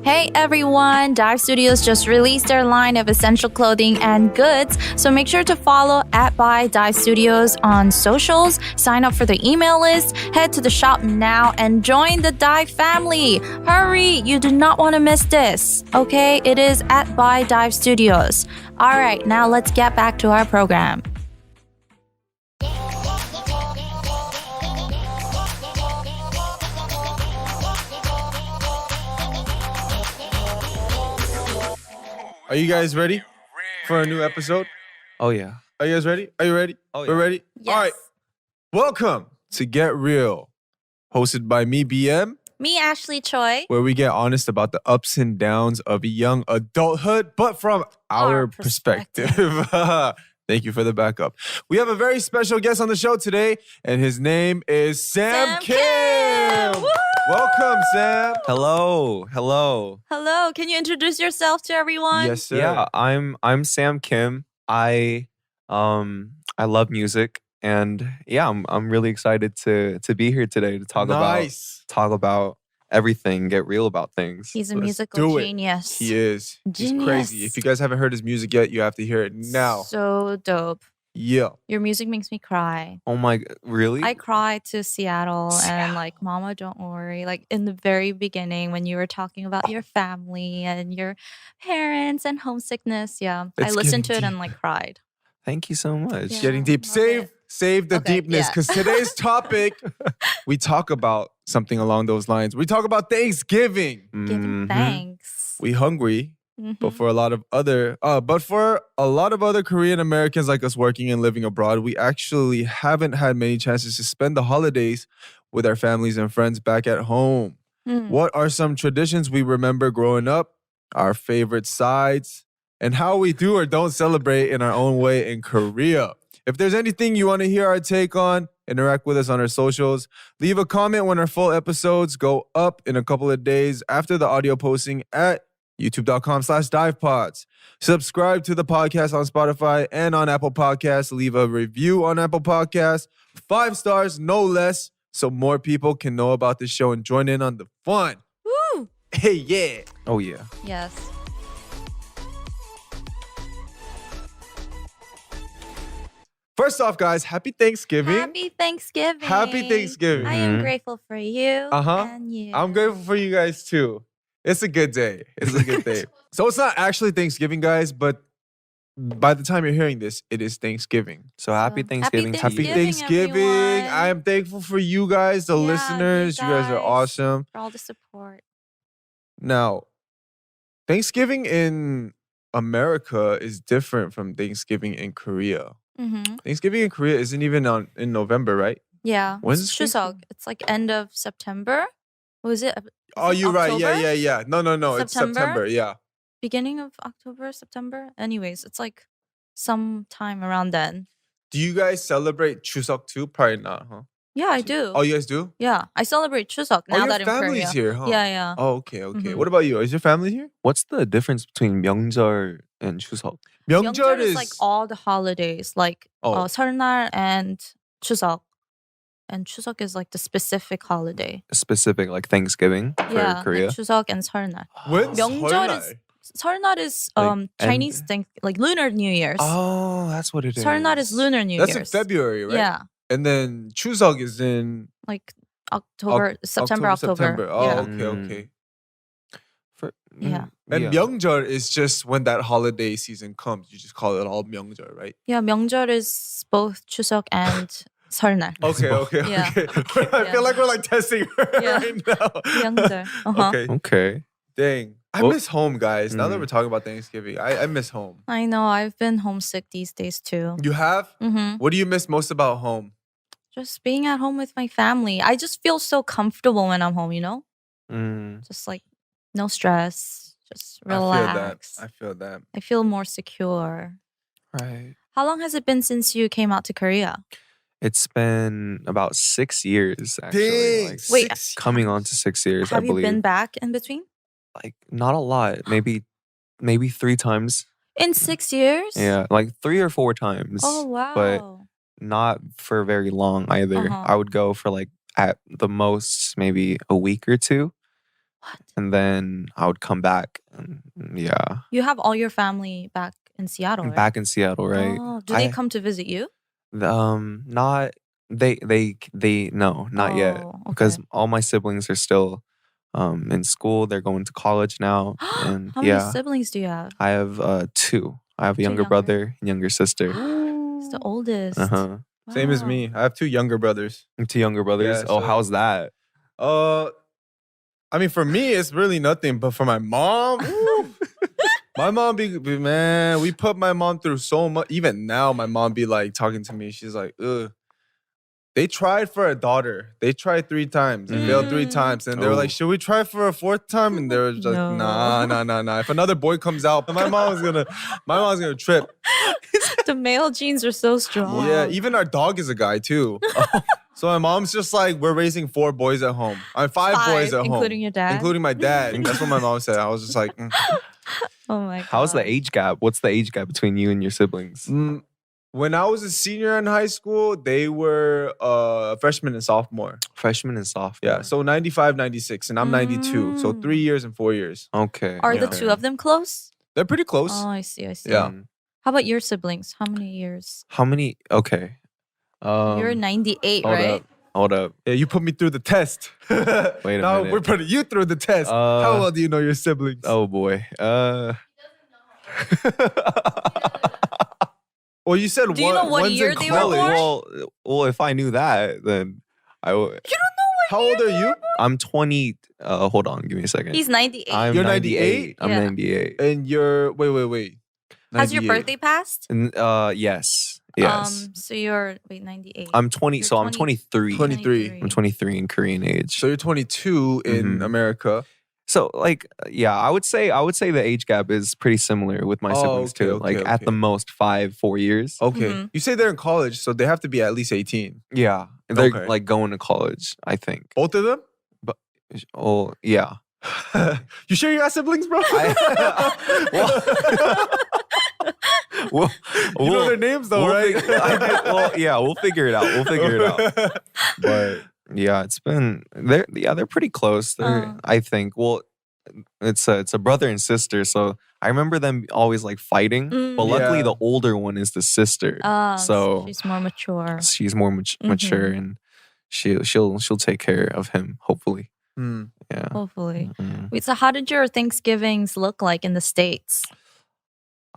Hey everyone! Dive Studios just released their line of essential clothing and goods, so make sure to follow @ByDiveStudios on socials, sign up for the email list, head to the shop now, and join the Dive family! Hurry! You do not want to miss this, okay? It is @ByDiveStudios. Alright, now let's get back to our program. Are you guys ready for a new episode? Oh, yeah. Are you guys ready? Are you ready? Oh, yeah. We're ready? Yes. All right. Welcome to Get Real, hosted by me, BM, Me, Ashley Choi. where we get honest about the ups and downs of young adulthood, but from our perspective. Thank you for the backup. We have a very special guest on the show today, and his name is Sam Kim. Woo! Welcome, Sam. Hello. Hello, can you introduce yourself to everyone? Yes, sir. Yeah, I'm Sam Kim. I love music, and yeah, I'm really excited to be here today to talk about everything, get real about things. He's a Let's musical do it. genius. He is. He's Genius. crazy. If you guys haven't heard his music yet, you have to hear it now. So dope. Yeah. Your music makes me cry. Oh my, really? I cried to Seattle and like, Mama, don't worry. Like in the very beginning when you were talking about your family and your parents and homesickness. Yeah. I It's listened to getting it and like cried. Thank you so much. Yeah. Getting deep. love Save the Okay, deepness, yeah. because today's topic, we talk about something along those lines. We talk about Thanksgiving. Giving Mhm. thanks. We hungry, Mhm. but for a lot of other Korean Americans like us working and living abroad, we actually haven't had many chances to spend the holidays with our families and friends back at home. Mm. What are some traditions we remember growing up, our favorite sides, and how we do or don't celebrate in our own way in Korea? If there's anything you want to hear our take on, interact with us on our socials. Leave a comment when our full episodes go up in a couple of days after the audio posting at youtube.com/divepods. Subscribe to the podcast on Spotify and on Apple Podcasts. Leave a review on Apple Podcasts. 5 stars, no less, so more people can know about the show and join in on the fun. Woo! Hey, yeah. Oh yeah. Yes. First off, guys, happy Thanksgiving. Happy Thanksgiving. Happy Thanksgiving. I am Mhm. grateful for you Uh-huh. and you. I'm grateful for you guys too. It's a good day. It's a good day. So it's not actually Thanksgiving, guys, but by the time you're hearing this, it is Thanksgiving. So happy So, Thanksgiving to Happy you. Thanksgiving. everyone. I am thankful for you guys, the Yeah, you listeners. You guys are guys. awesome. For all the support. Now, Thanksgiving in America is different from Thanksgiving in Korea. Mm-hmm. Thanksgiving in Korea isn't even in November, right? Yeah. When's It's this Chuseok. It's like end of September. Was it? Oh, you're right. October? Yeah. No. It's September? September. Yeah. Beginning of October, September. Anyways, it's like sometime around then. Do you guys celebrate Chuseok too? Probably not, huh? Yeah, I do. Oh, you guys do? Yeah, I celebrate Chuseok now your that I'm family's Korea. here, huh? Yeah. Oh, okay. Mhm. What about you? Is your family here? What's the difference between 명절 and 추석? Myeongjeol is like all the holidays, like Oh. 설날 and Chuseok. And Chuseok is like the specific holiday. Specific like Thanksgiving for Yeah, Korea. like Chuseok and 설날. When's 명절 설날? 설날 is Like, Chinese thing, like Lunar New Year's. Oh, that's what it is. 설날 is Lunar New That's Year's. in February, right? Yeah, And then Chuseok is in like October, September. September. Oh, Yeah. okay. Yeah. And yeah. Myeongjeol is just when that holiday season comes. You just call it all Myeongjeol, right? Yeah, 명절 is both Chuseok and 설날. Okay. Yeah. I Yeah. feel like we're like testing her Yeah. right now. 명절. Uh-huh. Okay. Okay. Dang. I Oh. miss home, guys. Now that Mm. we're talking about Thanksgiving, I miss home. I know. I've been homesick these days too. You have? Mm-hmm. What do you miss most about home? Just being at home with my family. I just feel so comfortable when I'm home, you know? Mm. Just like no stress. Just I relax. feel that. I feel more secure. Right. How long has it been since you came out to Korea? It's been about 6 years actually. Dang. Like, Wait, coming on to 6 years, Have I you believe. been back in between? Like not a lot. Maybe 3 times. In 6 years? Yeah, like 3 or 4 times. Oh, wow. But not for very long either. Uh-huh. I would go for like at the most maybe a week or two. And then I would come back. And yeah. You have all your family back in Seattle, right? Back in Seattle, right? Oh, do they come to visit you? Not no, not yet. Oh, Because okay. all my siblings are still in school. They're going to college now. And How many siblings do you have? I have 2. I have a younger brother and younger sister. It's the oldest. Uh-huh. Same as Wow. me. I have 2 younger brothers. 2 younger brothers. Yeah, Oh, so- how's that? I mean, for me, it's really nothing. But for my mom, woo, my mom man, we put my mom through so much. Even now, my mom be like talking to me. She's like, ugh. They tried for a daughter. They tried 3 times and failed 3 times. And they were Oh. like, should we try for a 4th time? And they were just No. nah. If another boy comes out, my mom's gonna trip. The male genes are so strong. Yeah, even our dog is a guy too. So my mom's just like, we're raising 4 boys at home. I'm 5 boys at home. Including your dad? Including my dad. And that's what my mom said. I was just like, Oh my god. How's the age gap? What's the age gap between you and your siblings? When I was a senior in high school, they were freshman and sophomore. Freshman and sophomore. Yeah, so 95, 96, and I'm 92. So 3 years and 4 years. Okay. Are the okay. 2 of them close? They're pretty close. Oh, I see. Yeah. How about your siblings? How many years? How many? Okay. You're 98, hold right? up. Hold up. Yeah, you put me through the test. Wait a now minute. we're putting you through the test. How well do you know your siblings? Oh boy. Well, you said Do you know what one's year in they were college. born? well, if I knew that, then I would. You don't know what How old are you? I'm 20. Hold on, give me a second. He's 98. I'm You're 98. 98? I'm Yeah. 98. And you're wait. Has your 98. birthday passed? And, yes. So you're 98. I'm 20. You're So I'm 23. 23. I'm 23 in Korean age. So you're 22 in Mhm. America. So like, yeah, I would say the age gap is pretty similar with my siblings okay, too. okay, Like at the okay. most 5-4 years. Okay. Mhm. You say they're in college, so they have to be at least 18. Yeah, they're Okay. like going to college. I think. Both of them? Oh yeah. You sure you got siblings, bro? Well, you know their names though, we'll right? we'll figure it out. We'll figure it out. But yeah, it's been they're pretty close. I think. Well, it's a brother and sister, so I remember them always like fighting. But luckily, Yeah. the older one is the sister, so she's more mature. she's more mature, and she'll take care of him. Hopefully, Mm. yeah. Hopefully. Mhm. Wait, so how did your Thanksgivings look like in the States?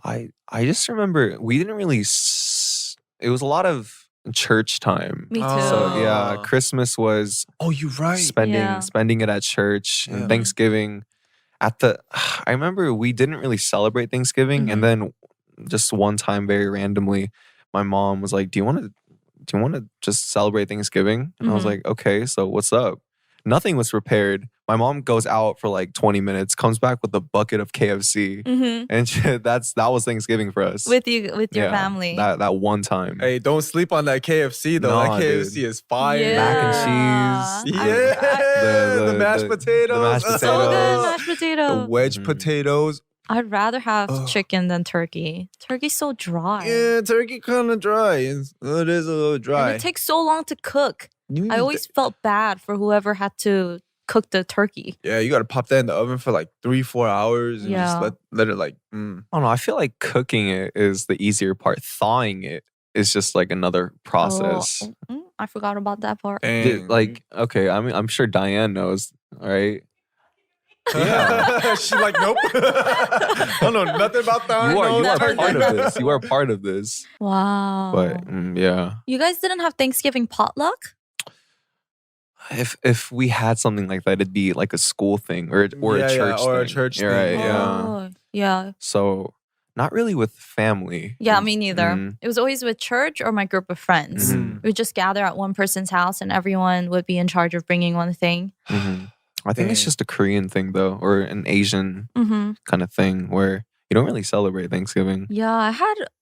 I just remember we didn't really. It was a lot of church time. Me too. So yeah, Oh. Christmas was Oh, you're right. spending it at church. Yeah. And Thanksgiving at the. I remember we didn't really celebrate Thanksgiving, and then just one time, very randomly, my mom was like, "Do you want to just celebrate Thanksgiving?" And I was Mhm. like, "Okay, so what's up?" Nothing was prepared. My mom goes out for like 20 minutes, comes back with a bucket of KFC, and that was Thanksgiving for us. With your family. That one time. Hey, don't sleep on that KFC though. Nah, that KFC is fire. Yeah. Mac and cheese. Yeah. The mashed potatoes. The mashed So good, potatoes. mashed The potato. wedge Mhm. potatoes. I'd rather have Ugh. chicken than turkey. Turkey's so dry. Yeah, turkey kind of dry. It is a little dry. And it takes so long to cook. I always felt bad for whoever had to cook the turkey. Yeah, you gotta pop that in the oven for like 3-4 hours and Yeah. just let it like. I don't know. I feel like cooking it is the easier part. Thawing it is just like another process. I forgot about that part. Dang. Like, okay, I mean, I'm sure Diane knows, right? Yeah. She's like, nope. I don't know nothing about that. You are never part did. of this. You are part of this. Wow. But yeah, You guys didn't have Thanksgiving potluck? if we had something like that, it'd be like a school thing or a church or a thing. church You're thing. right, yeah. Oh, yeah. So not really with family. Yeah, me neither. Mhm. It was always with church or my group of friends. Mhm. We would just gather at one person's house and everyone would be in charge of bringing one thing. Mhm. I think it's Dang. just a Korean thing though, or an Asian Mm-hmm. kind of thing where you don't really celebrate Thanksgiving. Yeah,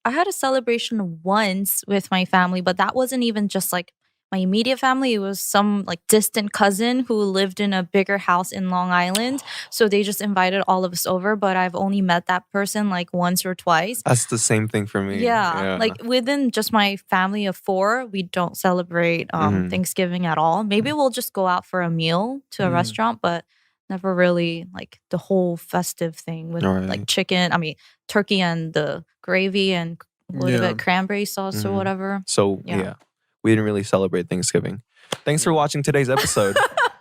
I had a celebration once with my family, but that wasn't even just like my immediate family. It was some like distant cousin who lived in a bigger house in Long Island. So they just invited all of us over, but I've only met that person like once or twice. That's the same thing for me. Yeah, like within just my family of 4, we don't celebrate Mhm. Thanksgiving at all. Maybe we'll just go out for a meal to a Mhm. restaurant, but Never really like the whole festive thing with like chicken. I mean, turkey and the gravy and what is it, cranberry sauce or whatever. So yeah, we didn't really celebrate Thanksgiving. Thanks for watching today's episode.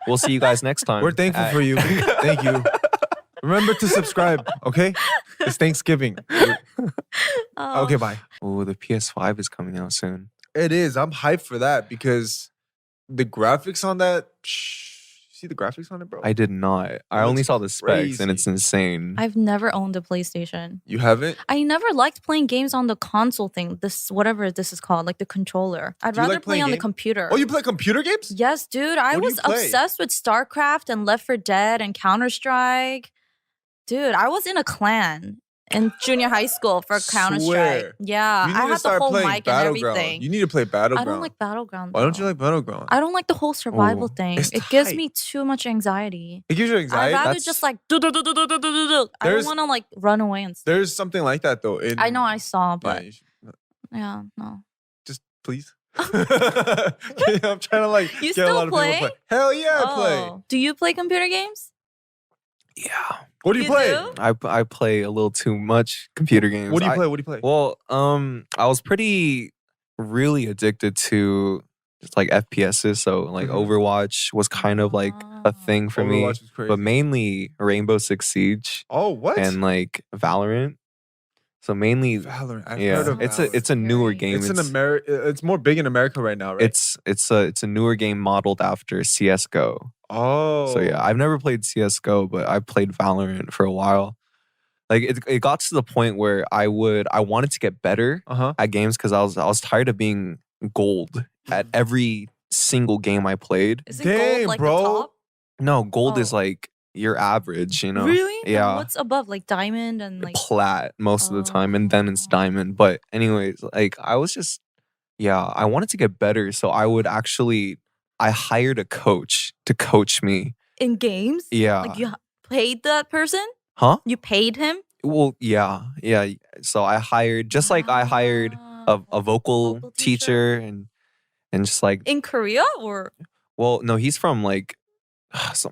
We'll see you guys next time. We're thankful for you. Thank you. Remember to subscribe, okay? It's Thanksgiving. Okay, bye. Oh, the PS5 is coming out soon. It is. I'm hyped for that because the graphics on that. See the graphics on it, bro? I did not. I only saw the specs and it's insane. I've never owned a PlayStation. You haven't? I never liked playing games on the console thing. This, whatever this is called, like the controller. I'd rather play on the computer. Oh, you play computer games? Yes, dude. I was obsessed with StarCraft and Left 4 Dead and Counter-Strike. Dude, I was in a clan in junior high school for Counter-Strike. Yeah, I had the whole mic and everything. You need to play Battleground. I don't like Battleground. Why don't you like Battleground? I don't like the whole survival thing. It gives me too much anxiety. It gives you anxiety? I'd rather just like do. I don't want to like run away and stuff. There's something like that though. I know I saw, but yeah, no. Just please. I'm trying to like you get a lot still play? of people to play. Hell yeah, I play. Do you play computer games? Yeah. What do you play? Do? I play a little too much computer games. What do you play? Well, I was really addicted to just like FPSs. So like Overwatch was kind of like a thing for me. Was crazy. But mainly Rainbow Six Siege. Oh, what? And like Valorant. So mainly Valorant. I've heard of Valorant. It's a newer game. It's more big in America right now, right? It's a newer game modeled after CS:GO. Oh. So yeah, I've never played CS:GO, but I played Valorant for a while. Like it got to the point where I wanted to get better at games because I was tired of being gold at every single game I played. Is it gold like the top? No, gold is like your average, you know. Really? Yeah. And what's above, like diamond and like plat most of the time, and then it's diamond. But anyways, like I was just I wanted to get better, so I hired a coach to coach me in games. Yeah, like you paid that person. Huh? You paid him? Well, yeah. So I hired I hired a vocal teacher and just like in Korea or. Well, no, he's from like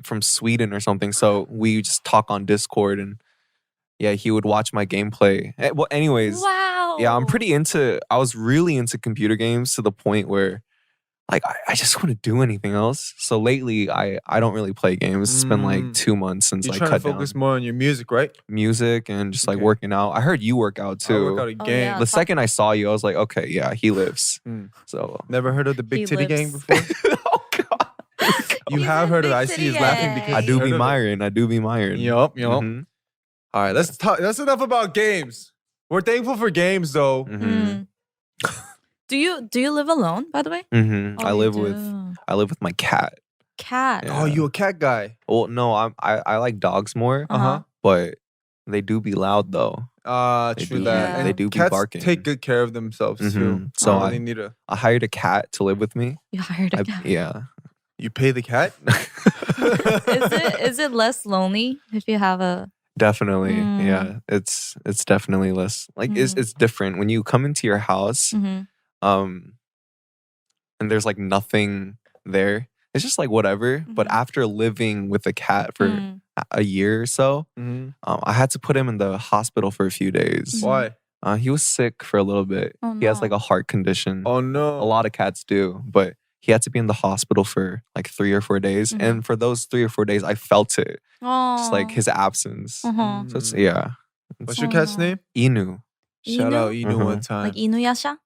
from Sweden or something. So we just talk on Discord and he would watch my gameplay. Well, anyways, wow. Yeah, I was really into computer games to the point where like I just want to do anything else. So lately I don't really play games. It's been like 2 months since I cut down. You're trying to focus more on your music, right? Music and just like working out. I heard you work out too. I work out again. Yeah. The second I saw you, I was like, okay, yeah, he lives. So never heard of the Big Titty Gang before? Oh God. You have heard of it. I see he's laughing because I do be Myron. Yup. All right, let's talk. That's enough about games. We're thankful for games though. Do you live alone, by the way? Oh, I live with my cat. Cat. Yeah. Oh, you a cat guy? Well, no, I like dogs more. But they do be loud though. True that. They do be barking. Take good care of themselves too. So I hired a cat to live with me. You hired a cat? Yeah. You pay the cat? Is it less lonely if you have a? Definitely. Yeah. It's definitely less like it's different when you come into your house. And there's like nothing there. It's just like whatever. But after living with a cat for a year or so, I had to put him in the hospital for a few days. Why? He was sick for a little bit. Oh, no. He has like a heart condition. Oh no. A lot of cats do, but he had to be in the hospital for like 3 or 4 days. And for those 3 or 4 days, I felt it. Just like his absence. So it's, What's your cat's name? Inu. Shout out Inu one time. Like Inuyasha?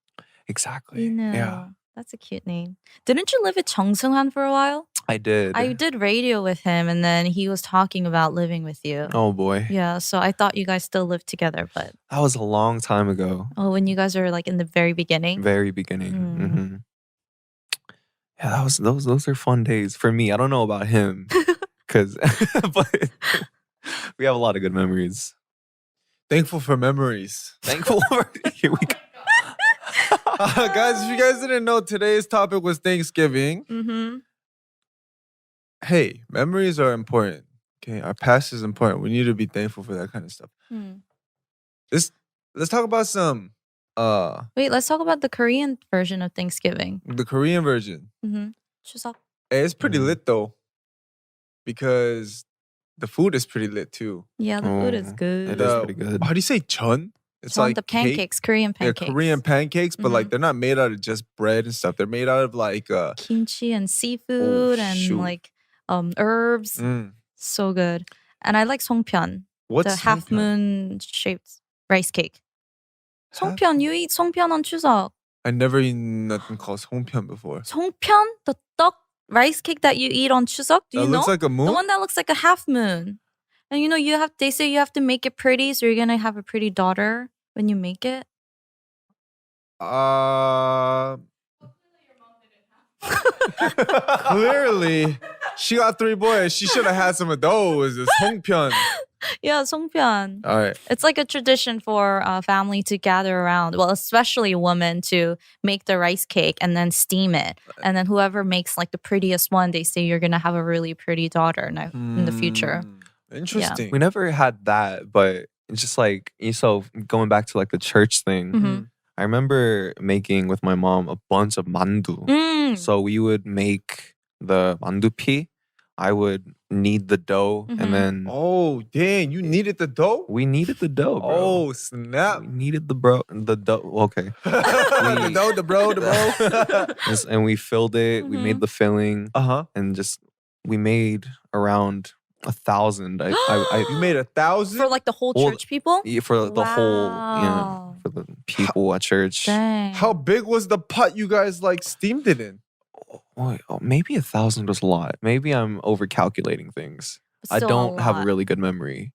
Exactly. Inu. Yeah. That's a cute name. Didn't you live with Chung Seung-han for a while? I did. I did radio with him, and then he was talking about living with you. Oh boy. Yeah, so I thought you guys still lived together, but that was a long time ago. Oh, when you guys were like in the very beginning. Very beginning. Yeah, those are fun days for me. I don't know about him, but we have a lot of good memories. Thankful for memories. Thankful for here we go. Guys, if you guys didn't know, today's topic was Thanksgiving. Hey, memories are important. Okay, our past is important. We need to be thankful for that kind of stuff. Let's talk about some. Wait, let's talk about the Korean version of Thanksgiving. The Korean version. 추석. Hey, it's pretty lit though, because the food is pretty lit too. Yeah, the food is good. It is pretty good. How do you say chun? It's Chun, like the cake. pancakes, Korean pancakes. Yeah, Korean pancakes, but like Mhm. they're not made out of just bread and stuff. They're made out of like Kimchi and seafood and shoot. like herbs. So good. And I like songpyeon, what's the half songpyeon? moon shaped rice cake. Half- Songpyeon, you eat songpyeon on Chuseok. I never eaten nothing called songpyeon before. Songpyeon, the 떡 rice cake that you eat on Chuseok. Do you That know? looks like a moon. The one that looks like a half moon. And you know, they say you have to make it pretty, so you're gonna have a pretty daughter when you make it. Clearly, she got 3 boys. She should have had some of those. It's songpyeon. Yeah, songpyeon. All right. It's like a tradition for a family to gather around. Well, especially women to make the rice cake and then steam it. And then whoever makes like the prettiest one, they say you're gonna have a really pretty daughter in the future. Interesting. We never had that, but it's just like, so going back to like the church thing, Mhm. I remember making with my mom a bunch of mandu. So we would make the mandu pi. I would knead the dough and then Oh, dang. You needed the dough? we kneaded the dough, bro. Oh, snap. We needed the dough. Okay. The dough, the bro. And we filled it. We made the filling Uh-huh. and just we made around 1,000. You made 1,000? For like the whole Well, church people? for the whole, Wow. for the people at church. Dang. How big was the pot you guys like steamed it in? Maybe 1,000 was a lot. Maybe I'm over calculating things. But I still don't have a lot. really good memory.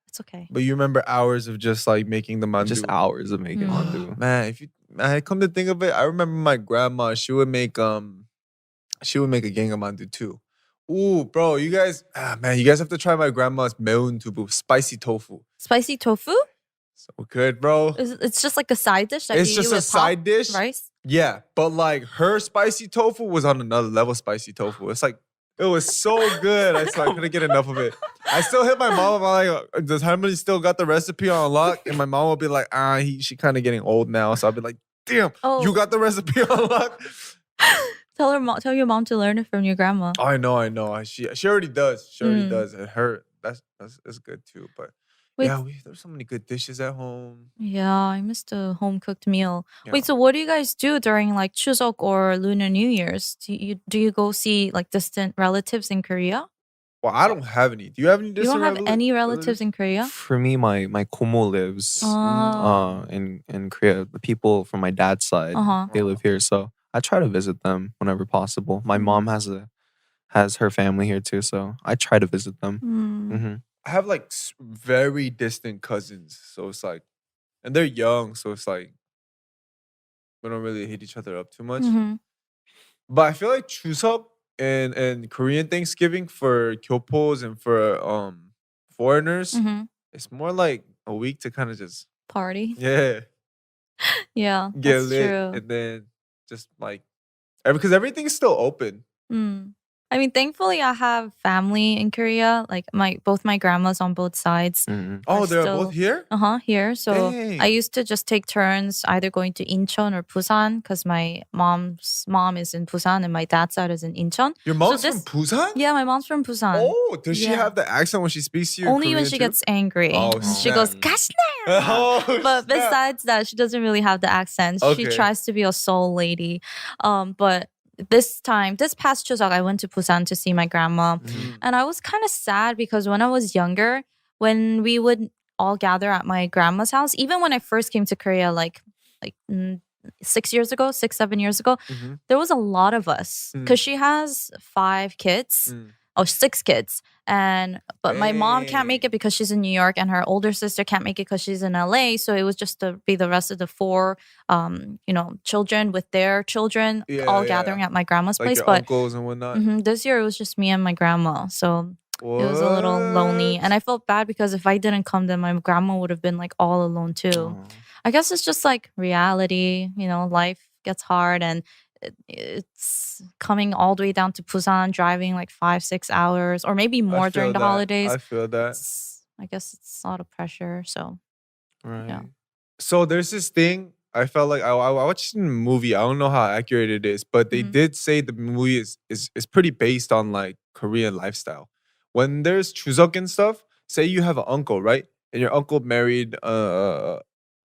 It's okay. But you remember hours of just like making the mandu? Just hours of making mandu. Man, I come to think of it, I remember my grandma, she would make a gang of mandu too. Ooh, bro, you guys have to try my grandma's meun tubu, spicy tofu. Spicy tofu? So good, bro. It's just like a side dish that It's you just eat a with side dish. rice? Yeah, but like her spicy tofu was on another level spicy tofu. It's like, it was so good. I couldn't get enough of it. I still hit my mom. I'm like, does Harmony still got the recipe on lock? And my mom will be like, she kind of getting old now. So I'll be like, damn, you got the recipe on lock? Tell your mom to learn it from your grandma. Oh, I know. She already does. She already does. And that's good too. But Wait. yeah, there's so many good dishes at home. Yeah, I missed a home cooked meal. Yeah. Wait, so what do you guys do during like Chuseok or Lunar New Year's? Do you go see like distant relatives in Korea? Well, I don't have any. Do you have any You distant don't have any relatives in Korea? For me, my komo lives in Korea. The people from my dad's side, they live here. So I try to visit them whenever possible. My mom has her family here too, so I try to visit them. I have like very distant cousins. So it's like, and they're young. So it's like, we don't really hit each other up too much. But I feel like Chuseok and Korean Thanksgiving for kyopos and for foreigners, it's more like a week to kind of just Party. yeah Yeah, get that's lit true. and then just like because everything's still open. I mean, thankfully, I have family in Korea. Like both my grandmas on both sides. Oh, they're still- both here? Here. So Dang. I used to just take turns either going to Incheon or Busan because my mom's mom is in Busan and my dad's side is in Incheon. Your mom's this- from Busan? Yeah, my mom's from Busan. Oh, does she Yeah. have the accent when she speaks to you? in Only when Korean she too? gets angry. Oh, She snap. goes, "Gasna!" Oh, But snap. besides that, she doesn't really have the accent. She Okay. tries to be a soul lady. But this past Chuseok, I went to Busan to see my grandma. And I was kind of sad because when I was younger, when we would all gather at my grandma's house, even when I first came to Korea, like 6 years ago, 7 years ago, there was a lot of us because she has 5 kids. 6 kids. But my mom can't make it because she's in New York and her older sister can't make it because she's in LA. So it was just to be the rest of the 4 children with their children all gathering at my grandma's Like place. your But uncles and whatnot. this year it was just me and my grandma. So it was a little lonely. And I felt bad because if I didn't come, then my grandma would have been like all alone too. I guess it's just like reality, life gets hard and it's coming all the way down to Busan, driving like 5-6 hours or maybe more during the holidays. I feel that. I guess it's a lot of pressure. So Right. Yeah. So there's this thing. I felt like I watched a movie. I don't know how accurate it is, but they did say the movie is pretty based on like Korean lifestyle, when there's chuseok and stuff, say you have an uncle, right? And your uncle married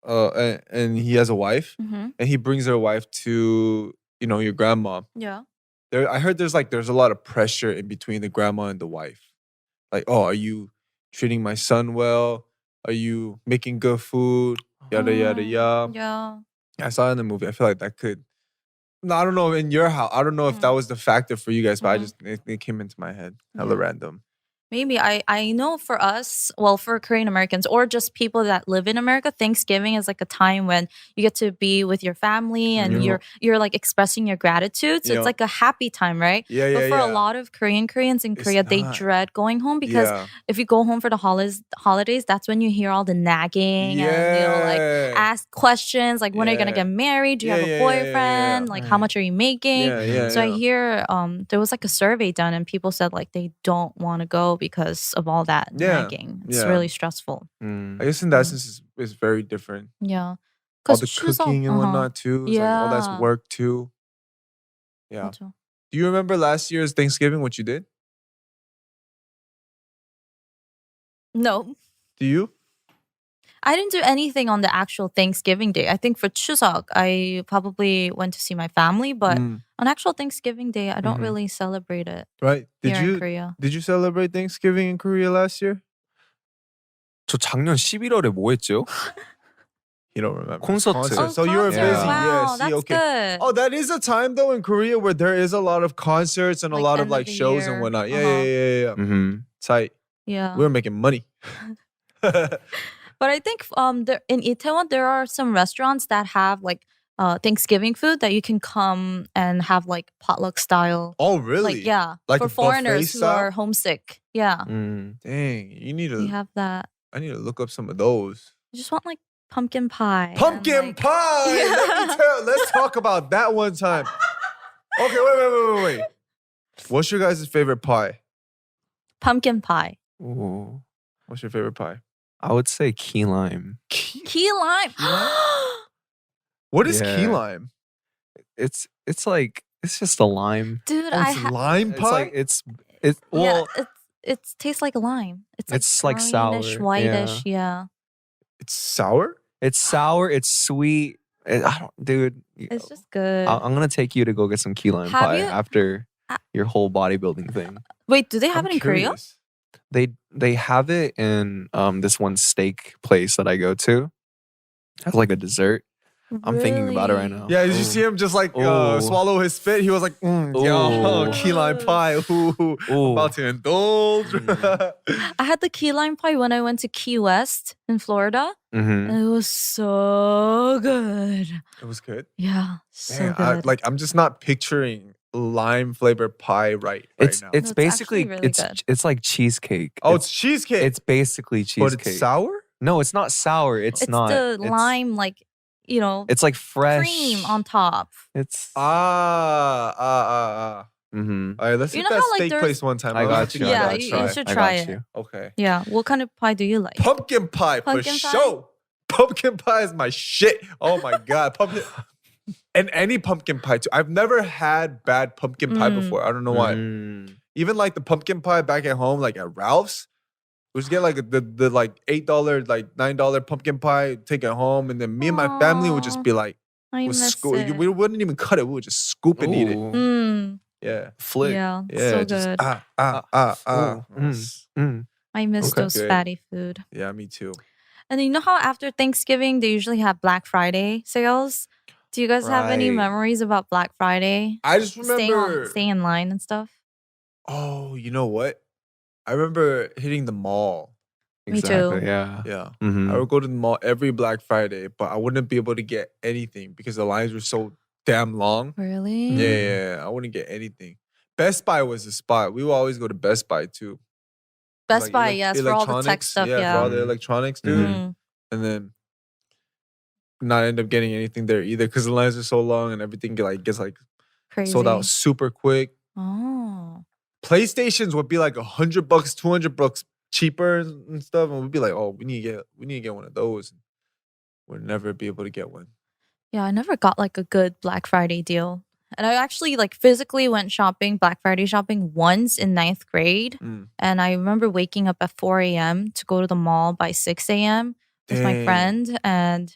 and he has a wife, and he brings their wife to, you know, your grandma. Yeah. I heard there's a lot of pressure in between the grandma and the wife. Like, oh, are you treating my son well? Are you making good food? Yada yada yada. Yeah. I saw it in the movie. I feel like that could. No, I don't know in your house. I don't know if that was the factor for you guys, but it came into my head. Hella random. Maybe I know for us, well, for Korean Americans or just people that live in America, Thanksgiving is like a time when you get to be with your family and you're like expressing your gratitude. So it's like a happy time, right? Yeah, But for a lot of Koreans in Korea, they dread going home because if you go home for the holidays, that's when you hear all the nagging and like ask questions like when are you gonna get married? Do you have a boyfriend? Like how much are you making? So I hear there was like a survey done and people said like they don't want to go because of all that nagging. It's really stressful. I guess in that sense it's very different. Yeah. All the cooking and whatnot too. It's like all that's work too. Yeah. 맞아. Do you remember last year's Thanksgiving, what you did? No. Do you? I didn't do anything on the actual Thanksgiving day. I think for Chuseok, I probably went to see my family, but on actual Thanksgiving day, I don't really celebrate it. Right? Here in Korea. Did you celebrate Thanksgiving in Korea last year? 저 작년 11월에 뭐 했죠? You don't remember. 콘서트. Oh, So you were busy. concert. Wow, Yeah, see, that's okay. good. Oh, that is a time though in Korea where there is a lot of concerts and a Like lot of end like of the shows year. and whatnot. Yeah. Tight. Yeah. We were making money. But I think there, in Itaewon, there are some restaurants that have like Thanksgiving food that you can come and have like potluck style. Oh, really? Like, yeah. Like for a foreigners buffet who are style? homesick. Yeah. Dang, you need We to. have that. I need to look up some of those. I just want like pumpkin pie. Pumpkin and, like, pie. Let's talk about that one time. Okay, wait. What's your guys' favorite pie? Pumpkin pie. Ooh. What's your favorite pie? I would say key lime. Key lime. What is Yeah. key lime? It's like it's just a lime. Dude, It's lime It's pie? like it's well it tastes like lime. It's like greenish, sour, whitish. Yeah. It's sour? it's sour, it's sweet. I don't, dude. It's just good. I'm gonna take you to go get some key lime Have pie you- after your whole bodybuilding thing. Wait, do they have I'm it in Korea? curious. They have it in this one steak place that I go to. It has like a dessert. I'm thinking about it right now. Yeah, did you see him just like Ooh. swallow his spit? He was like, yo, Ooh. key lime pie. Ooh. Ooh. About to indulge. I had the key lime pie when I went to Key West in Florida. Mhm. And it was so good. It was good. Yeah, so Man, good. I'm just not picturing lime flavored pie right It's now. it's No, it's basically actually really it's good. it's like cheesecake. Oh, it's cheesecake. It's basically cheesecake. But it's sour? No, it's not sour. It's not. the It's- lime, like, you know, It's like fresh cream on top. It's Mm-hmm. All right, let's You hit know that how, like, steak there's- place one time. I I'll got have to you. give Yeah, that a you try. should I try got it. you. Okay. Yeah. What kind of pie do you like? Pumpkin pie Pumpkin for pie? sure. Pumpkin pie is my shit. Oh my god, pumpkin and any pumpkin pie too. I've never had bad pumpkin pie before. I don't know why. Mm. Even like the pumpkin pie back at home, like at Ralph's, we just get like the like $8, like $9 pumpkin pie, take it home, and then me and my family would just be like, I miss it. we wouldn't even cut it. We would just scoop and eat it. Ooh. Mm, Yeah, Flick. yeah, yeah, so just good. Ooh. Yes. I miss Okay. those Good. fatty food. Yeah, me too. And you know how after Thanksgiving, they usually have Black Friday sales? Do you guys have any Right. memories about Black Friday? I just remember. Staying in line and stuff? Oh, you know what? I remember hitting the mall. Me too. Exactly. Yeah. Yeah. Mhm. I would go to the mall every Black Friday, but I wouldn't be able to get anything because the lines were so damn long. Really? Yeah, I wouldn't get anything. Best Buy was the spot. We would always go to Best Buy too. Best Like Buy, yes, for all the tech electronics. stuff. For Yeah. all the electronics, dude. Mhm. And then not end up getting anything there either because the lines are so long and everything gets Crazy. sold out super quick. Oh. PlayStations would be like $100, $200 cheaper and stuff, and we'd be like, "Oh, we need to get one of those." We'll never be able to get one. Yeah, I never got like a good Black Friday deal. And I actually like physically went shopping, Black Friday shopping once in 9th grade. And I remember waking up at 4 a.m. to go to the mall by 6 a.m. with my friend. And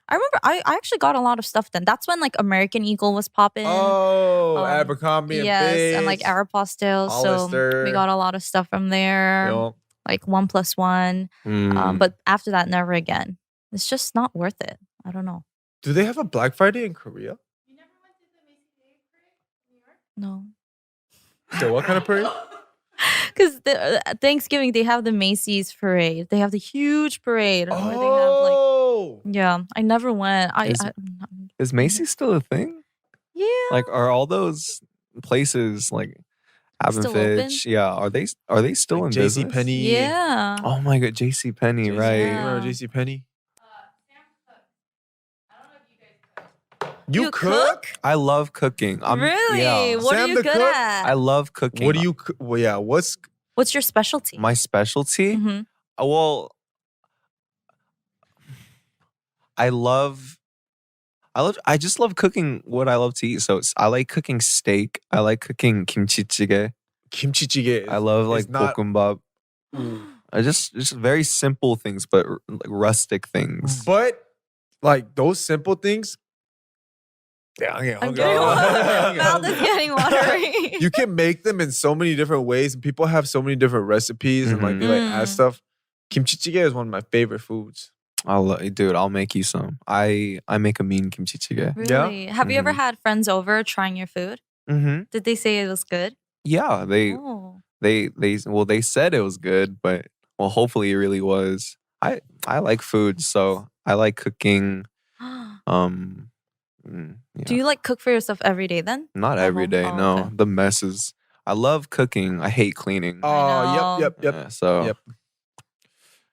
I remember I actually got a lot of stuff then. That's when like American Eagle was popping. Oh, Abercrombie and Fitch. And like Aeropostale. So we got a lot of stuff from there. Yep. Like 1+1. But after that, never again. It's just not worth it. I don't know. Do they have a Black Friday in Korea? You never went to the Macy's Day Parade in New York? No. So what kind of parade? Because Thanksgiving, they have the Macy's parade. They have the huge parade. Where they have like, yeah, I never went. Is Macy's still a thing? Yeah. Like, are all those places like Avon Fitch? Yeah, are they still like in business? JCPenney. Yeah. Oh my god, JCPenney, right? Yeah. Remember JCPenney? You cook? I love cooking. Really? Yeah. What Sam are you the good cook? at? I love cooking. What do you? Well, yeah. What's What's your specialty? my specialty? Mhm. Well, I just love cooking what I love to eat. So I like cooking steak. I like cooking kimchi jjigae. kimchi jjigae? I love like not- bokkeumbap. I just very simple things, but like rustic things. But like those simple things. Yeah, I'm getting watery. Mouth is getting watery. You can make them in so many different ways, and people have so many different recipes, and like they like add stuff. Kimchi jjigae is one of my favorite foods. I'll make you some. I make a mean kimchi jjigae. Really? Have you ever had friends over trying your food? Mm-hmm. Did they say it was good? Yeah, they said it was good, but hopefully it really was. I like food, so I like cooking. Yeah. Do you like cook for yourself every day then? Not At every home? day, Oh, no. okay. The messes. I love cooking. I hate cleaning. Oh, yep. Yeah, so Yep.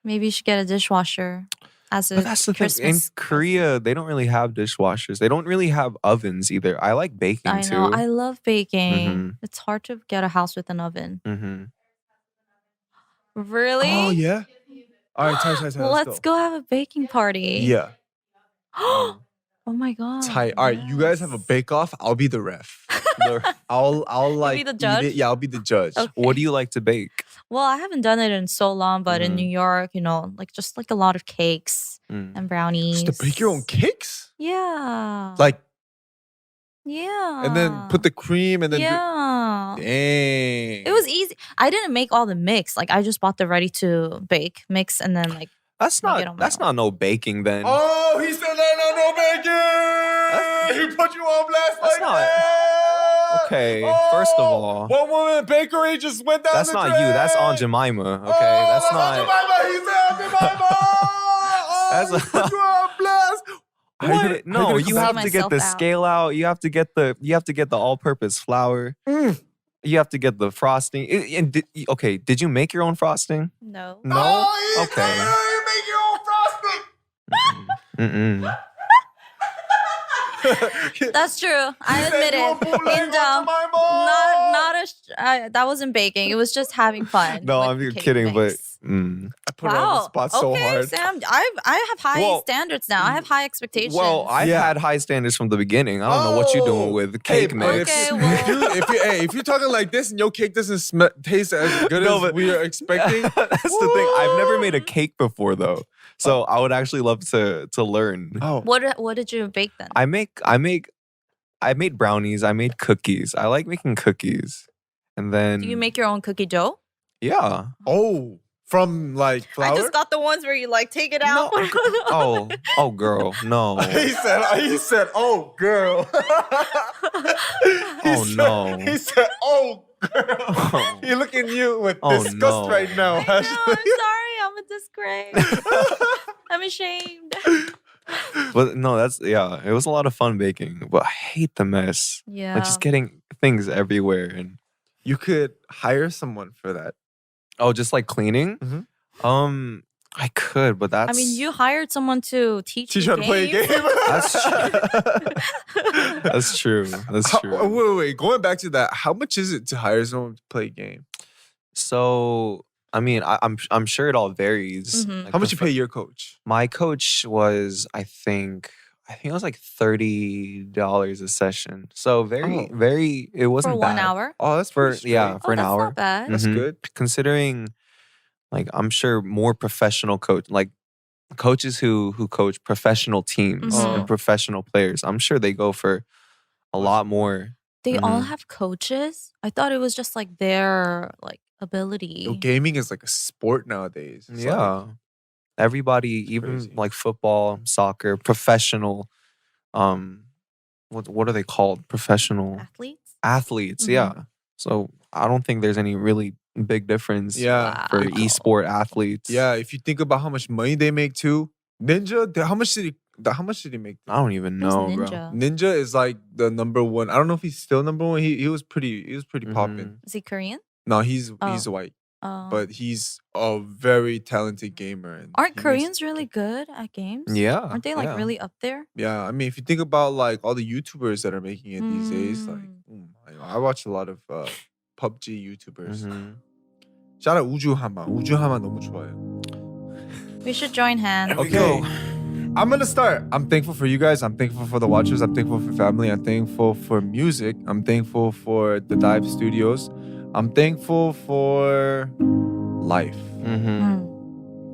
Maybe you should get a dishwasher as a but that's the thing. In Christmas Korea, they don't really have dishwashers. They don't really have ovens either. I like baking I too. know. I love baking. Mhm. It's hard to get a house with an oven. Mm-hmm. Really? Oh yeah. All right, tight. Let's go have a baking party. Yeah. Oh my god. Tight. All right, you guys have a bake off. I'll be the ref. I'll like be the eat judge? it. Yeah, I'll be the judge. Okay. What do you like to bake? Well, I haven't done it in so long, but in Mhm. New York, like just like a lot of cakes Mm. and brownies. Just to bake your own cakes? Yeah. Like, yeah. and then put the cream and then yeah. dang. It was easy. I didn't make all the mix. Like I just bought the ready to bake mix and then like That's Make it on not my own. no baking then. Oh, he said no bacon. He put you on blast That's like not- that. Okay, Oh, first of all, one woman bakery just went down that's the not drain. you. That's Aunt Jemima. Okay, Oh, that's not. Aunt Jemima. He said Aunt Jemima. Oh, That's he put you on blast. What? No, you have to get myself the out. scale out. You have to get the all-purpose flour. You have to get the frosting. Did you make your own frosting? no. No. Oh, he Okay. said you make your own frosting. Mm-mm. That's true. I He said admit you a it. bootleg And, Aunt Jemima. that wasn't baking. It was just having fun. No, with I'm the cake kidding, mix. but I put her on the spot so okay, hard. Sam. I have high Well, standards now. I have high expectations. well, I've Yeah. had high standards from the beginning. I don't know what you're doing Oh. with cake Hey, mix. Okay, well- if you're talking like this and your cake doesn't taste as good No, as but- we are expecting, That's the thing. I've never made a cake before though, so I would actually love to learn. oh, what did you bake then? I made brownies. I made cookies. I like making cookies, and then Do you make your own cookie dough? Yeah. oh, from like flour. I just got the ones where you like take it out. Oh, girl, no. He said, "Oh, girl." No. He said, "Oh, girl." He looking at you with Oh, disgust no. right now. I know, I'm Ashley. sorry. I'm a disgrace. I'm ashamed. But no, it was a lot of fun baking, but I hate the mess. Yeah. Like just getting things everywhere and You could hire someone for that. just like cleaning. Mhm. I could, but that's I mean, you hired someone to teach Teach you how to play a games. game. That's true. That's true. Wait. Going back to that, how much is it to hire someone to play a game? So I mean, I'm sure it all varies. Mhm. Like How much the you pay your coach? My coach was, I think I think it was like $30 a session. So very, Oh. very. It wasn't For bad. 1 hour? Oh, that's For pretty straight. yeah, for an that's hour. not bad. That's Mhm. good. Considering, like, I'm sure more professional coaches who coach professional teams Mhm. and professional players. I'm sure they go for a lot more. They all Mhm. have coaches? I thought it was just like their like Yo, ability. gaming is like a sport nowadays. It's like- Yeah. Everybody, even crazy. like football, soccer, professional. What are they called? Professional Athletes? athletes. Mhm. Yeah. So I don't think there's any really big difference. yeah. For Wow. esport athletes. Yeah, if you think about how much money they make too. Ninja, how much did he make? I don't even Who's know, bro. Ninja? Ninja is like the number one. I don't know if he's still number one. He was pretty popping. Is he Korean? No, he's Oh. white, Oh. but he's a very talented gamer. And Aren't he makes- Koreans really good at games? Yeah. Aren't they like yeah. really up there? Yeah, I mean, if you think about like all the YouTubers that are making it these days, like I watch a lot of PUBG YouTubers. Mhm. Shout out 우주하마. 우주하마 너무 좋아요. We should join hands. Okay. I'm gonna start. I'm thankful for you guys. I'm thankful for the watchers. I'm thankful for family. I'm thankful for music. I'm thankful for the Dive Studios. I'm thankful for life. Mhm. Mm.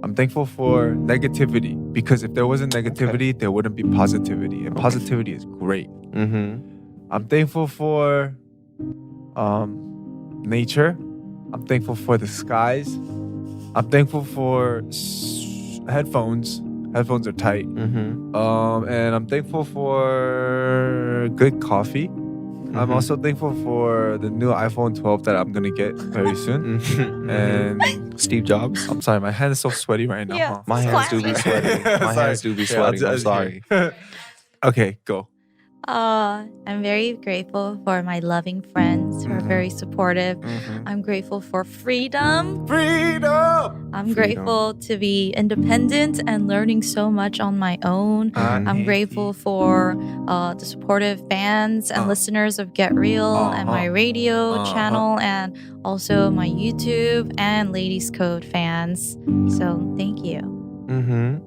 I'm thankful for negativity because if there wasn't negativity, there wouldn't be positivity, and positivity is great. Mhm. I'm thankful for nature. I'm thankful for the skies. I'm thankful for headphones. Headphones are tight. Mhm. And I'm thankful for good coffee. I'm Mhm. also thankful for the new iPhone 12 that I'm gonna get very soon. Mhm. And Steve Jobs. I'm sorry, my hand is so sweaty right now. Yeah. Huh? My hands do be sweaty. My Sorry. hands do be Yeah, sweaty. I'm sorry. Okay, go. I'm very grateful for my loving friends who are Mhm. very supportive. Mhm. I'm grateful for freedom. Freedom. I'm Freedom. grateful to be independent and learning so much on my own. I'm grateful for the supportive fans and listeners of Get Real and my radio channel and also my YouTube and Ladies Code fans. So thank you. Mhm.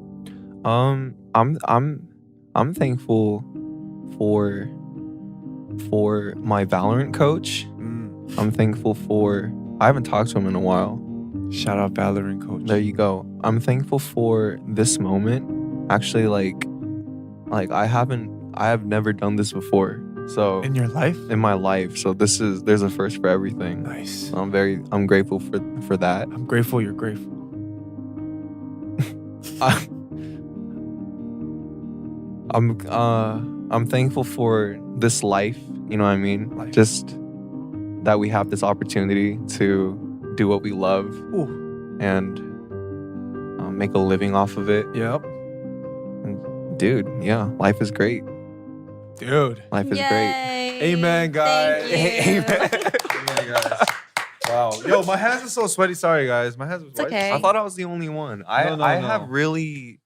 I'm thankful for my Valorant coach. I'm thankful for. I haven't talked to him in a while. Shout out Valorant coach. There you go. I'm thankful for this moment. Actually, like I have never done this before. So In your life? in my life, so there's a first for everything. Nice. I'm grateful for that. I'm grateful you're grateful. I'm thankful for this life. You know what I mean? Life. Just that we have this opportunity to do what we love Ooh. and make a living off of it. Yep. And dude, yeah, life is great. Dude. Life is great. Yay. Amen, guys. Thank you. Amen, guys. Wow. Yo, my hands are so sweaty. Sorry, guys. My hands are It's sweaty. okay. I thought I was the only one. I No, have really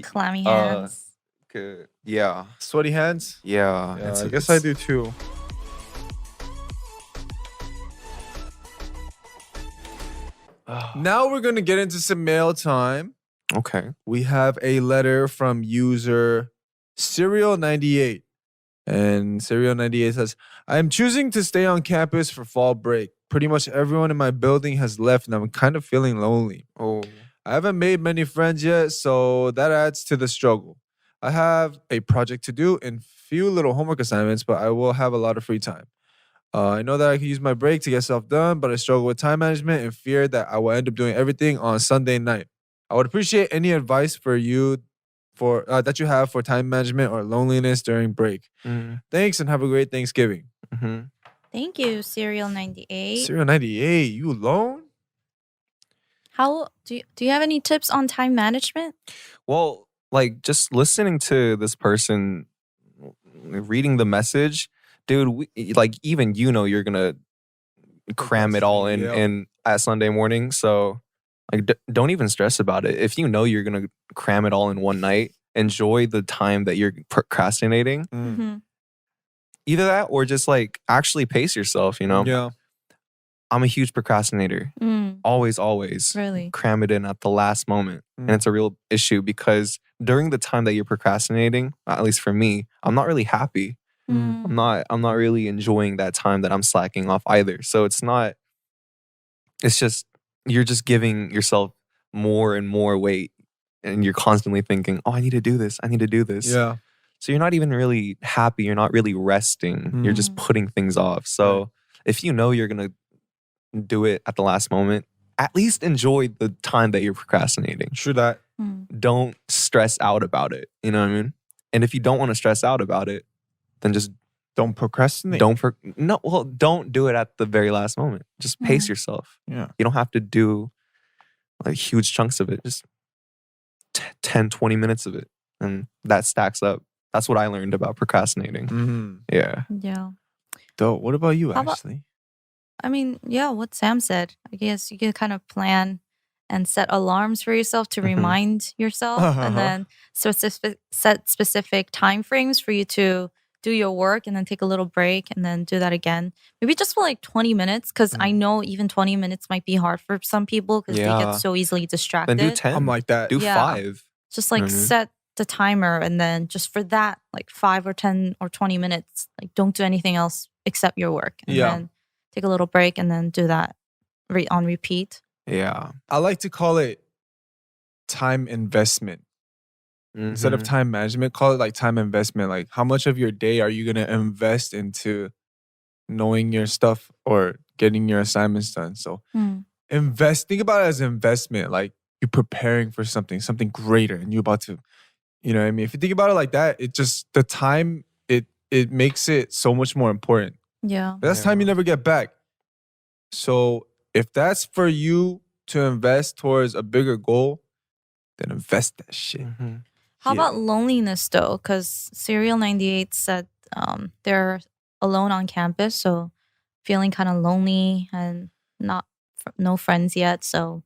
Clammy hands. yeah. Sweaty hands? Yeah. Yeah, it's- I guess I it's- do too. Now we're going to get into some mail time. Okay. We have a letter from user Serial98. And Serial98 says, I am choosing to stay on campus for fall break. Pretty much everyone in my building has left and I'm kind of feeling lonely. Oh. I haven't made many friends yet, so that adds to the struggle. I have a project to do and few little homework assignments, but I will have a lot of free time. I know that I can use my break to get stuff done, but I struggle with time management and fear that I will end up doing everything on Sunday night. I would appreciate any advice for you that you have for time management or loneliness during break. Mm-hmm. Thanks and have a great Thanksgiving. Thank you, Serial98. Serial98, you alone? How do you have any tips on time management? Well, like just listening to this person reading the message, dude, even you're gonna cram it all in Yeah. in at Sunday morning. So like don't even stress about it. If you know you're gonna cram it all in one night, enjoy the time that you're procrastinating. Mhm. Either that or just like actually pace yourself, you know? Yeah. I'm a huge procrastinator. Always. Really? Cram it in at the last moment. And it's a real issue because during the time that you're procrastinating, at least for me, I'm not really happy. I'm not really enjoying that time that I'm slacking off either. So it's just, you're just giving yourself more and more weight and you're constantly thinking, oh, I need to do this. Yeah. So you're not even really happy. You're not really resting. You're just putting things off. So if you know you're going to do it at the last moment, at least enjoy the time that you're procrastinating. True that. Don't stress out about it. You know what I mean? And if you don't want to stress out about it, then just don't procrastinate. Don't do it at the very last moment. Just pace yourself. Yeah. You don't have to do like huge chunks of it. Just 10, 20 minutes of it. And that stacks up. That's what I learned about procrastinating. Yeah. Yeah. Dope. What about you, How about- Ashley? I mean, yeah, what Sam said. I guess you can kind of plan and set alarms for yourself to remind yourself, and then set specific time frames for you to do your work, and then take a little break, and then do that again. Maybe just for like 20 minutes, because I know even 20 minutes might be hard for some people because they get so easily distracted. Then do 10. I'm like that. Do 5. Just like set the timer, and then just for that, like 5 or 10 or 20 minutes, like don't do anything else except your work. And then take a little break and then do that on repeat. Yeah. I like to call it time investment. Instead of time management, call it like time investment. Like how much of your day are you going to invest into knowing your stuff or getting your assignments done? So think about it as investment. Like you're preparing for something greater and you're about to, you know what I mean? If you think about it like that, it just, the time, it makes it so much more important. Yeah. But that's time you never get back. So if that's for you to invest towards a bigger goal, then invest that shit. How about loneliness though? Because Serial 98 said they're alone on campus, so feeling kind of lonely and no friends yet. So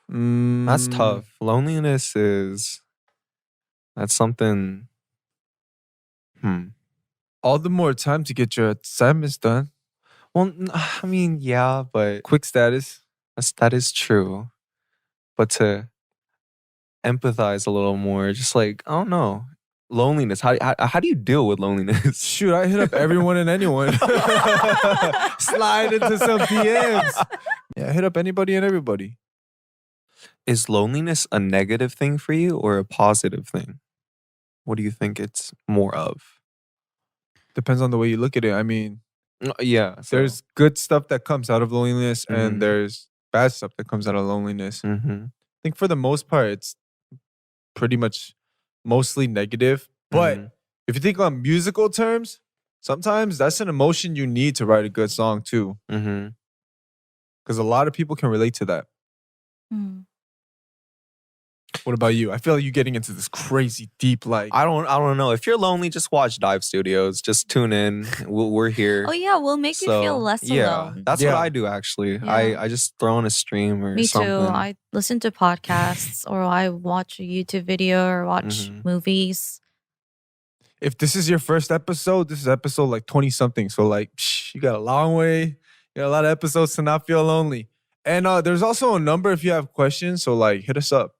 that's tough. Loneliness that's something. All the more time to get your assignments done. Well, I mean, yeah, but Quick status. that is true. But to empathize a little more, just like, I don't know, loneliness. How do you deal with loneliness? Shoot, I hit up everyone and anyone. Slide into some DMs. Yeah, hit up anybody and everybody. Is loneliness a negative thing for you or a positive thing? What do you think it's more of? Depends on the way you look at it. I mean, yeah. There's good stuff that comes out of loneliness and there's bad stuff that comes out of loneliness. I think for the most part, it's pretty much mostly negative. But if you think on musical terms, sometimes that's an emotion you need to write a good song too. Because a lot of people can relate to that. What about you? I feel like you're getting into this crazy deep, like I don't know. If you're lonely, just watch Dive Studios. Just tune in. We're here. Oh yeah, we'll make you feel less alone. That's what I do actually. Yeah. I just throw on a stream or Me something. too. I listen to podcasts or I watch a YouTube video or watch movies. if this is your first episode, this is episode like 20 something. So like, you got a long way. You got a lot of episodes to not feel lonely. And there's also a number if you have questions. So like, hit us up.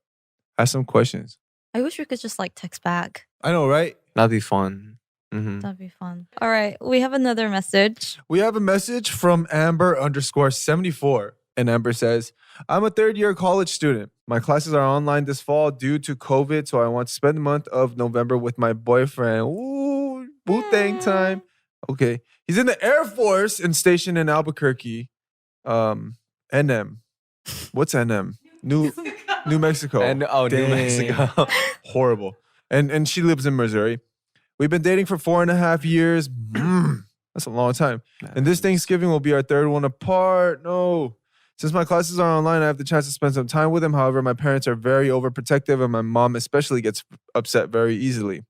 Ask some questions. I wish we could just like text back. I know, right? That'd be fun. That'd be fun. All right. We have another message. We have a message from Amber_74. And Amber says, I'm a third-year college student. My classes are online this fall due to COVID, so I want to spend the month of November with my boyfriend. Ooh, Wu-Tang time. Okay. He's in the Air Force and stationed in Albuquerque. NM. What's NM? New Mexico. New Mexico. Horrible. And she lives in Missouri. We've been dating for 4.5 years. That's a long time. And this Thanksgiving will be our third one apart. No. Since my classes are online, I have the chance to spend some time with him. However, my parents are very overprotective and my mom especially gets upset very easily.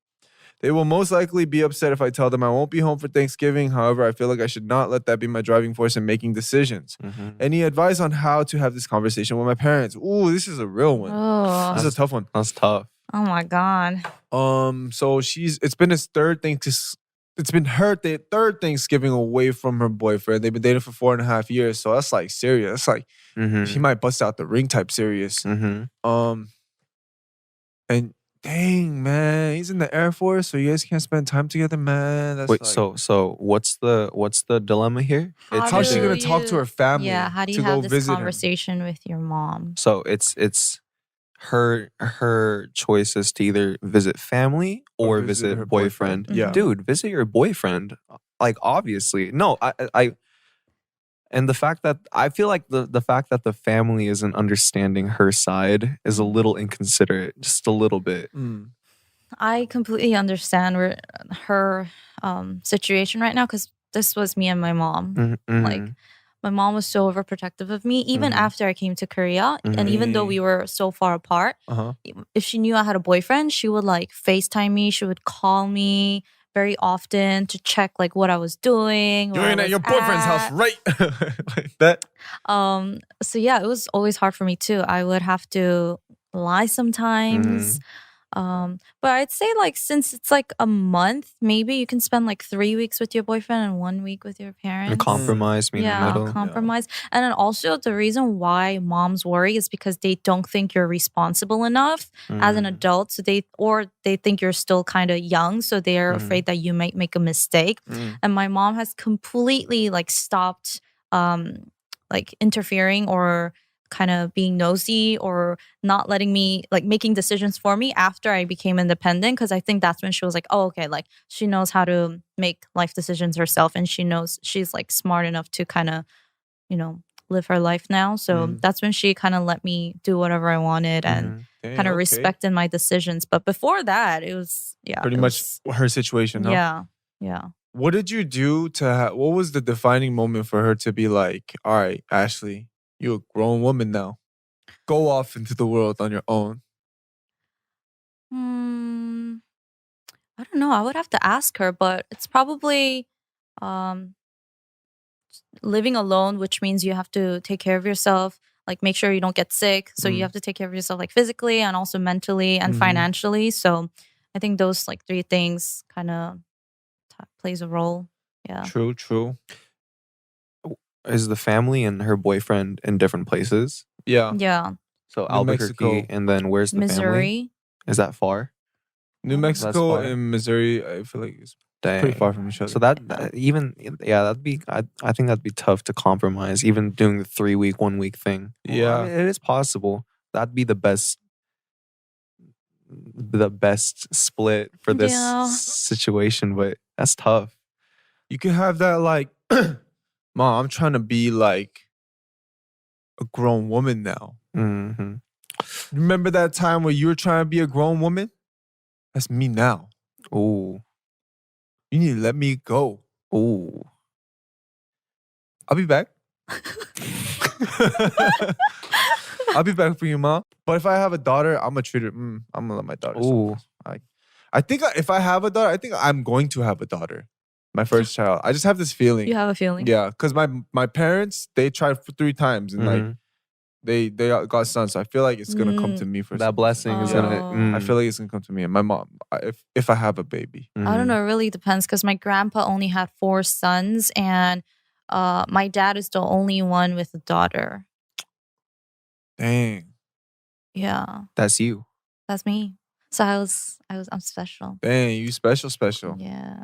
They will most likely be upset if I tell them I won't be home for Thanksgiving. However, I feel like I should not let that be my driving force in making decisions. Any advice on how to have this conversation with my parents? Ooh, this is a real one. Oh. This is a tough one. That's tough. Oh my God. So it's been his third it's been her third Thanksgiving away from her boyfriend. They've been dating for 4.5 years. So that's like serious. That's like she might bust out the ring type serious. And dang, man, he's in the Air Force, so you guys can't spend time together, man. That's Wait, like, so what's the dilemma here? how's she gonna talk to her family? Yeah, how do you to have go this visit him? conversation with your mom? So it's her choice is to either visit family or visit her boyfriend. Yeah. Dude, visit your boyfriend. Like, obviously. No, I and the fact that I feel like the fact that the family isn't understanding her side is a little inconsiderate, just a little bit. I completely understand her situation right now, because this was me and my mom. Like, my mom was so overprotective of me, even after I came to Korea. And even though we were so far apart, if she knew I had a boyfriend, she would like FaceTime me. She would call me very often to check like what I was doing. You ain't at your boyfriend's house, right? Like that. So yeah, it was always hard for me too. I would have to lie sometimes. But I'd say like, since it's like a month, maybe you can spend like 3 weeks with your boyfriend and 1 week with your parents. And compromise, meet in the middle. Compromise. And then also the reason why moms worry is because they don't think you're responsible enough as an adult. So they think you're still kind of young, so they're afraid that you might make a mistake. And my mom has completely like stopped like interfering or kind of being nosy or not letting me like making decisions for me after I became independent, because I think that's when she was like, oh, okay, like she knows how to make life decisions herself, and she knows she's like smart enough to kind of, you know, live her life now. So that's when she kind of let me do whatever I wanted and kind of respected my decisions. But before that, it was pretty much her situation. Huh? Yeah. What did you do to what was the defining moment for her to be like, all right, Ashley, you're a grown woman now. Go off into the world on your own. I don't know. I would have to ask her, but it's probably living alone, which means you have to take care of yourself, like make sure you don't get sick. So you have to take care of yourself like physically and also mentally and financially. So I think those like 3 things kind of plays a role. Yeah. True. Is the family and her boyfriend in different places? Yeah. So Albuquerque, Mexico. and then where's the family? Missouri. Is that far? New Mexico and Missouri, I feel like it's pretty far from each other. So that'd be I think that'd be tough to compromise, even doing the 3 week, 1 week thing. Yeah. Well, I mean, it is possible. That'd be the best split for this situation, but that's tough. You can have that like, Mom, I'm trying to be like a grown woman now. Remember that time where you were trying to be a grown woman? That's me now. Ooh. You need to let me go. Ooh. I'll be back. I'll be back for you, Mom. But if I have a daughter, I'm going to treat her. I'm going to let my daughter. Ooh. I think if I have a daughter, I think I'm going to have a daughter. My first child. I just have this feeling. You have a feeling? Yeah, because my parents, they tried for 3 times and like they got sons. So I feel like it's gonna come to me first. That blessing is gonna. I feel like it's gonna come to me and my mom if I have a baby. I don't know. It really depends, because my grandpa only had 4 sons, and my dad is the only one with a daughter. Dang. Yeah. That's you. That's me. So I'm special. Dang, you special. Yeah.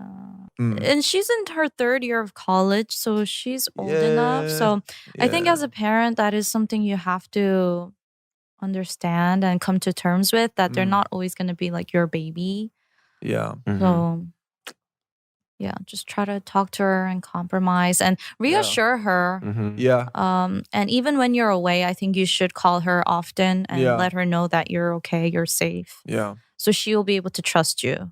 And she's in her 3rd year of college, so she's old enough. So I think as a parent, that is something you have to understand and come to terms with, that they're not always going to be like your baby. Yeah. So yeah, just try to talk to her and compromise and reassure her. Yeah. And even when you're away, I think you should call her often and let her know that you're okay, you're safe. Yeah. So she'll be able to trust you.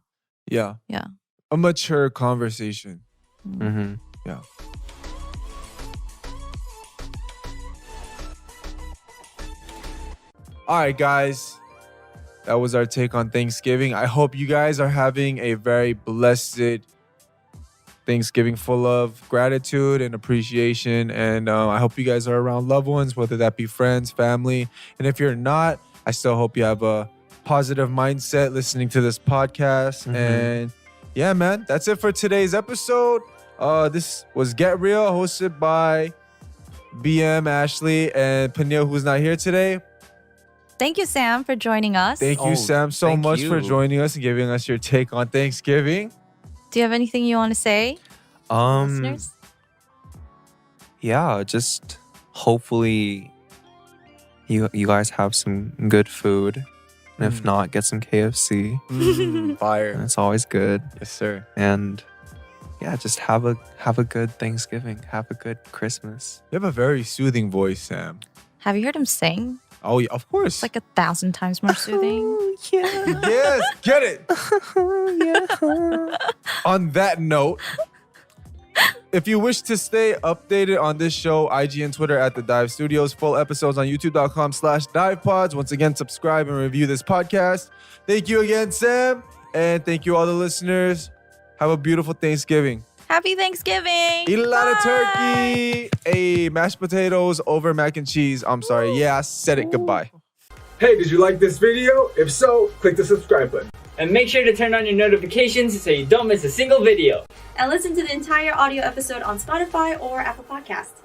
Yeah. Yeah. A mature conversation. Yeah. All right, guys. That was our take on Thanksgiving. I hope you guys are having a very blessed Thanksgiving full of gratitude and appreciation. And I hope you guys are around loved ones, whether that be friends, family. And if you're not, I still hope you have a positive mindset listening to this podcast. And yeah, man, that's it for today's episode. This was Get Real, hosted by BM, Ashley, and Peniel, who's not here today. Thank you, Sam, for joining us. Thank you, Sam, so much for joining us and giving us your take on Thanksgiving. Do you have anything you want to say, listeners? Yeah, just hopefully you guys have some good food. And if not, get some KFC. Fire. It's always good. Yes, sir. And yeah, just have a good Thanksgiving. Have a good Christmas. You have a very soothing voice, Sam. Have you heard him sing? Oh, yeah, of course. It's like 1,000 times more soothing. Yeah. Yes, get it. Yeah. On that note, if you wish to stay updated on this show, IG and Twitter at The Dive Studios. Full episodes on youtube.com/divepods. Once again, subscribe and review this podcast. Thank you again, Sam. And thank you all the listeners. Have a beautiful Thanksgiving. Happy Thanksgiving. Eat a lot of turkey. Hey, mashed potatoes over mac and cheese. I'm sorry. Yeah, I said it. Goodbye. Hey, did you like this video? If so, click the subscribe button. And make sure to turn on your notifications so you don't miss a single video. And listen to the entire audio episode on Spotify or Apple Podcasts.